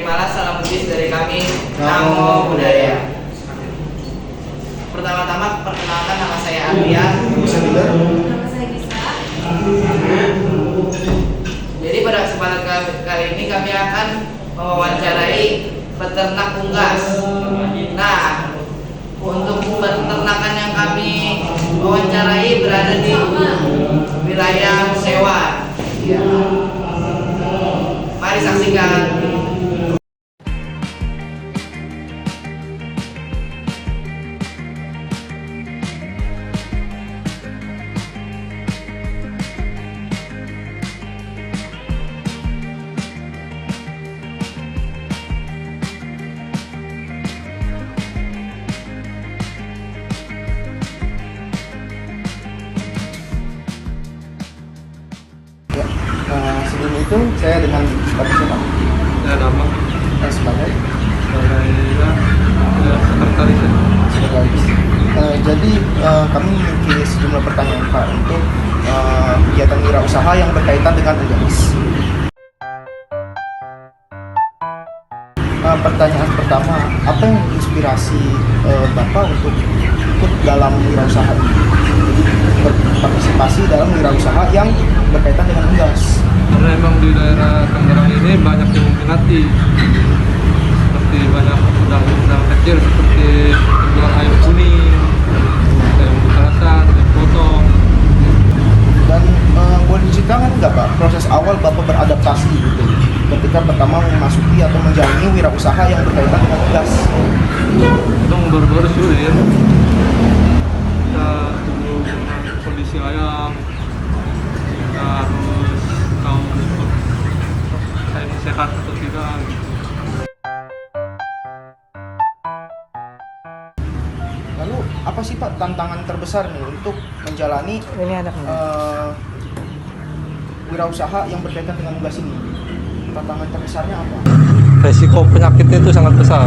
terimalah salam budis dari kami, Namo Buddhaya. Pertama-tama perkenalkan, nama saya Adrian. Nama saya Gisa. Jadi pada kesempatan kali ini kami akan mewawancarai peternak unggas. Nah, untuk peternakan yang kami wawancarai berada di wilayah Sewan. Ya. Mari saksikan. Sebelum itu saya dengan Bapak siapa? Ya, nama Sebagai sekretaris. sekretaris. Jadi kami memiliki sejumlah pertanyaan Pak untuk kegiatan wirausaha yang berkaitan dengan unggas. Pertanyaan pertama, apa yang menginspirasi Bapak untuk ikut dalam wirausaha ini? Jadi berpartisipasi dalam wirausaha yang berkaitan dengan unggas. Karena emang di daerah Tangerang ini banyak yang meminati, seperti banyak udang kecil seperti udang ayam kuning, ayam bukalasan, ayam potong. Dan boleh diceritakan nggak Pak proses awal Bapak beradaptasi gitu ketika pertama memasuki atau menjalani wirausaha yang berkaitan dengan unggas? Udang baru-baru sulit. Kita dulu mengenal kondisi ayam, kita harus tahu ayam sehat atau tidak. Lalu apa sih Pak tantangan terbesar nih untuk menjalani wirausaha yang berkaitan dengan unggas ini? Tantangan terbesarnya apa? Resiko penyakitnya itu sangat besar,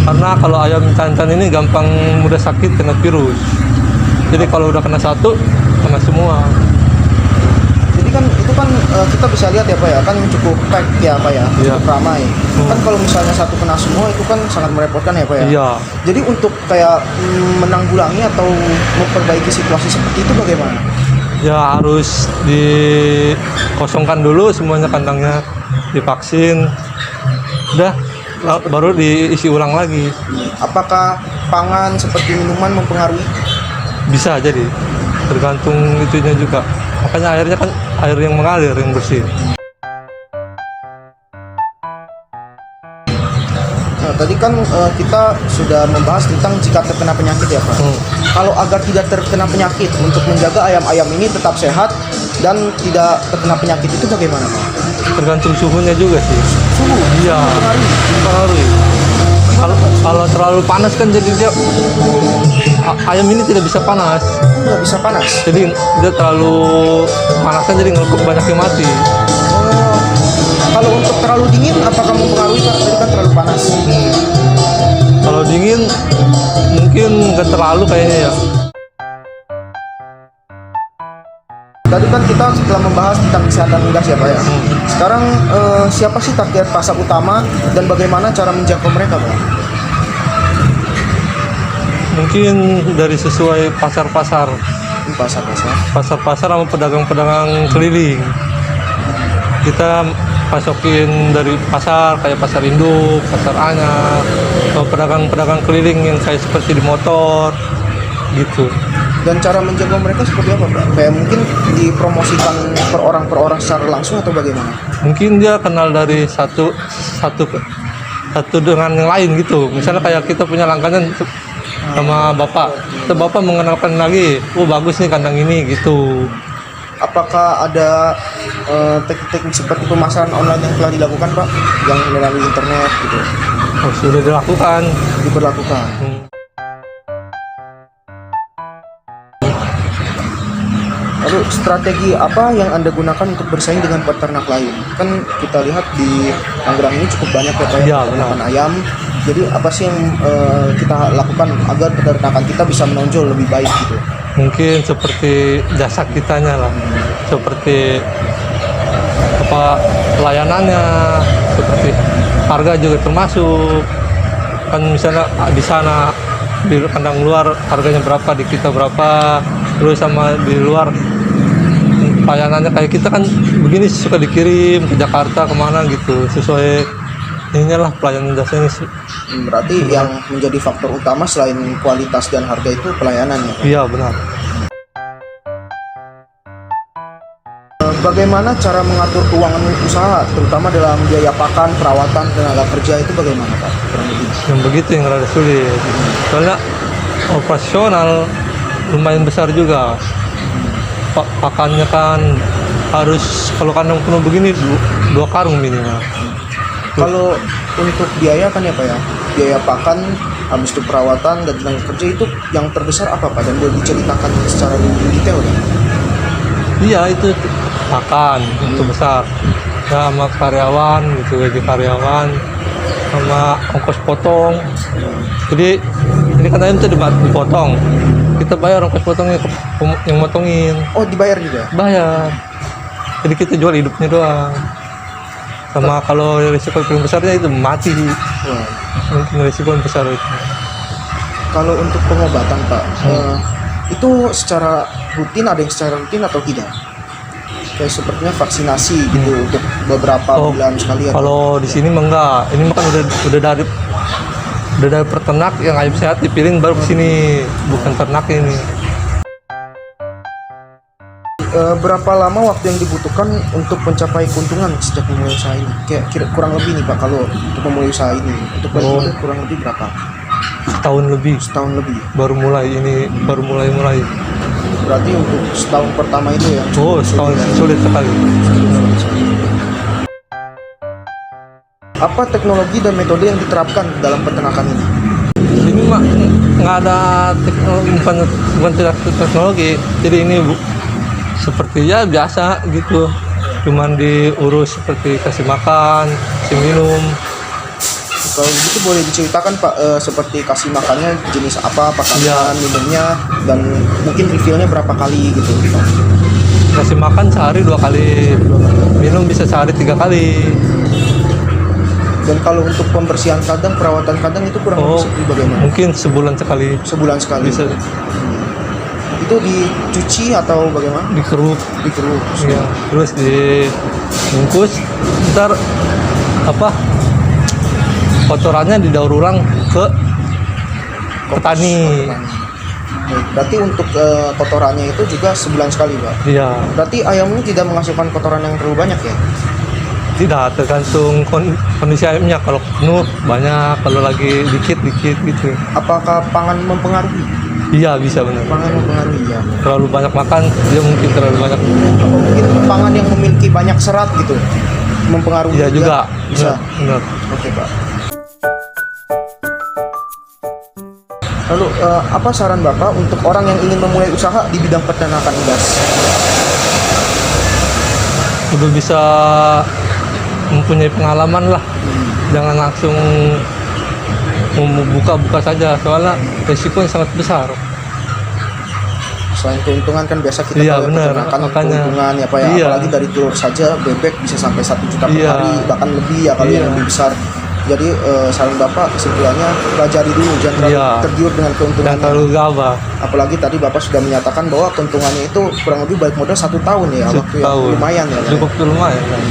karena kalau ayam jantan ini gampang mudah sakit kena virus. Jadi kalau udah kena satu, kena semua. Jadi kan itu kan kita bisa lihat ya Pak ya, kan cukup pack ya Pak ya, Iya. cukup ramai. Kan kalau misalnya satu kena semua itu kan sangat merepotkan ya Pak ya. Iya. Jadi untuk kayak menanggulangi atau memperbaiki situasi seperti itu bagaimana? Ya harus dikosongkan dulu semuanya kandangnya, divaksin, udah baru diisi ulang lagi. Apakah pangan seperti minuman mempengaruhi? Bisa jadi, tergantung itunya juga. Makanya airnya kan air yang mengalir, yang bersih. Nah, tadi kan kita sudah membahas tentang jika terkena penyakit ya Pak. Kalau agar tidak terkena penyakit, untuk menjaga ayam-ayam ini tetap sehat dan tidak terkena penyakit itu bagaimana Pak? Tergantung suhunya juga sih. Suhu? Iya, Mempengaruhi? mempengaruhi. Kalau terlalu panas kan jadi dia ayam ini tidak bisa panas. Nggak bisa panas? Jadi dia terlalu panasnya jadi ngelekup banyak yang mati. Oh, kalau untuk terlalu dingin apakah mempengaruhi Pak? Tadi kan terlalu panas. Kalau dingin mungkin nggak terlalu kayaknya ya. Tadi kan kita setelah membahas tentang kesehatan unggas ya Pak ya. Sekarang siapa sih target pasar utama dan bagaimana cara menjangkau mereka Pak? Mungkin dari sesuai pasar-pasar Pasar-pasar. sama pedagang-pedagang keliling. Kita pasokin dari pasar kayak pasar induk, pasar anyar, atau pedagang-pedagang keliling yang kayak seperti di motor gitu. Dan cara menjangkau mereka seperti apa Pak? Kayak mungkin dipromosikan per orang secara langsung atau bagaimana? Mungkin dia kenal dari satu dengan yang lain gitu. Misalnya kayak kita punya langganan sama bapak, terus bapak mengenalkan lagi, oh bagus nih kandang ini gitu. Apakah ada teknik-teknik seperti pemasaran online yang telah dilakukan Pak? Yang melalui internet gitu, Oh, sudah dilakukan. diberlakukan? Lalu strategi apa yang Anda gunakan untuk bersaing dengan peternak lain? Kan kita lihat di Tangerang ini cukup banyak ya Pak, Iya, peternakan ayam. Jadi apa sih yang kita lakukan agar peternakan kita bisa menonjol lebih baik gitu? Mungkin seperti jasa kitanya lah, seperti apa pelayanannya, seperti harga juga termasuk. Kan misalnya di sana di kandang luar harganya berapa, di kita berapa, terus sama di luar pelayanannya kayak kita kan begini suka dikirim ke Jakarta kemana gitu sesuai inilah pelayanan jasanya sih. Berarti yang menjadi faktor utama selain kualitas dan harga itu pelayanan ya Pak? Iya benar. Bagaimana cara mengatur keuangan usaha, terutama dalam biaya pakan, perawatan, tenaga kerja itu bagaimana Pak? Kurang lebih. Yang begitu yang rada sulit. Soalnya operasional lumayan besar juga. Pakannya kan harus kalau kandang penuh begini dua karung minimal. Kalau untuk biaya kan ya Pak ya, biaya pakan, habis itu perawatan dan tenaga kerja itu yang terbesar apa Pak? Dan boleh diceritakan secara lebih detail ya? Iya itu pakan itu besar. Ya, sama karyawan gitu, gaji karyawan, sama ongkos potong. Jadi ini kan ayam itu dipotong. Kita bayar ongkos potongnya ke yang motongin. Oh dibayar juga? Bayar. Jadi kita jual hidupnya doang. Sama kalau risiko paling besarnya itu mati. Wah. Mungkin risiko yang besar itu. Kalau untuk pengobatan Pak, itu secara rutin, ada yang secara rutin atau tidak? Kayak sepertinya vaksinasi gitu untuk beberapa bulan sekali. Kalau di sini mah enggak. Ini mah kan udah dari peternak yang ayam sehat dipilih baru ke sini, bukan ternak ini. Berapa lama waktu yang dibutuhkan untuk mencapai keuntungan sejak memulai usaha ini? Kayak kurang lebih nih Pak, kalau untuk memulai usaha ini, untuk memulai kurang lebih berapa? Setahun lebih. Setahun lebih. Baru mulai. Berarti untuk setahun pertama itu ya? Setahun sulit sekali. Apa teknologi dan metode yang diterapkan dalam peternakan ini? Ini mah nggak ada teknologi, bukan tidak teknologi. Jadi ini seperti ya biasa gitu. Cuman diurus seperti kasih makan, kasih minum. Kalau begitu boleh diceritakan Pak, seperti kasih makannya jenis apa, pakannya, minumnya, dan mungkin refillnya berapa kali gitu? Kasih makan sehari 2 kali, minum bisa sehari 3 kali. Dan kalau untuk pembersihan kandang, perawatan kandang itu kurang lebih seperti bagaimana? Mungkin sebulan sekali. Sebulan sekali. Bisa Itu dicuci atau bagaimana? dikeruk. Dikeruk. Ya, terus dibungkus. Ntar kotorannya didaur ulang ke petani. Baik, berarti untuk kotorannya itu juga sebulan sekali Pak? Iya. Berarti ayam ini tidak menghasilkan kotoran yang terlalu banyak ya? Tidak, tergantung kondisi ayamnya. Kalau penuh banyak, kalau lagi dikit gitu. Apakah pangan mempengaruhi? Iya bisa benar. Pangan mempengaruhi ya. Terlalu banyak makan, dia mungkin terlalu banyak. Apa mungkin pangan yang memiliki banyak serat gitu mempengaruhi? Iya juga. Bisa. Benar. Oke Pak. Lalu apa saran Bapak untuk orang yang ingin memulai usaha di bidang peternakan unggas? Udah bisa mempunyai pengalaman lah. Jangan langsung buka saja, soalnya resiko yang sangat besar. Selain keuntungan kan biasa kita Iya, tahu benar, peternakan makanya. keuntungan ya Pak ya. Iya. Apalagi dari telur saja bebek bisa sampai 1 juta per Iya. hari, bahkan lebih ya kalau Iya. yang lebih besar. Jadi saran Bapak kesimpulannya pelajari dulu, jangan terlalu Iya. tergiur dengan Dan keuntungannya. terlalu gabah. Apalagi tadi Bapak sudah menyatakan bahwa keuntungannya itu kurang lebih balik modal 1 tahun ya, waktu yang Tahun. lumayan ya. Pak, ya. Cukup lumayan kan.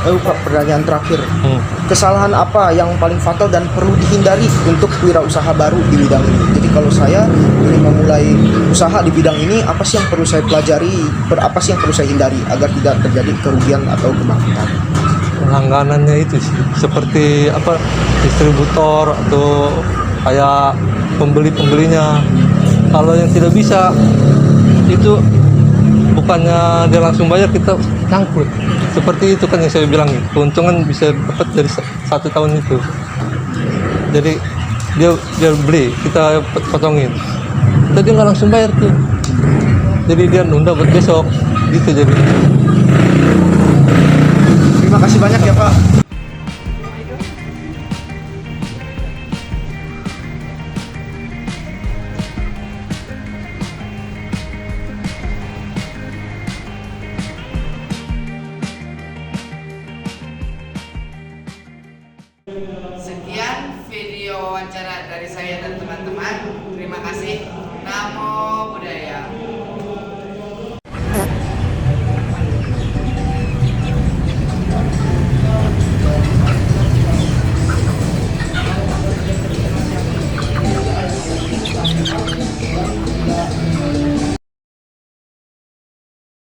Lalu Pak, pertanyaan terakhir. Hmm. Kesalahan apa yang paling fatal dan perlu dihindari untuk wirausaha baru di bidang ini? Jadi kalau saya ingin memulai usaha di bidang ini, apa sih yang perlu saya pelajari, apa sih yang perlu saya hindari agar tidak terjadi kerugian atau kebangkrutan? Langganannya itu sih, seperti distributor atau kayak pembelinya. Kalau yang tidak bisa itu bukannya dia langsung bayar, kita cangkrut. Seperti itu kan yang saya bilang, keuntungan bisa dapat dari 1 tahun itu. Jadi dia beli, kita potongin, dia nggak langsung bayar tuh. Jadi dia nunda buat besok gitu. Jadi Terima kasih banyak ya Pak. wawancara dari saya dan teman-teman. Terima kasih. Namo Buddhaya.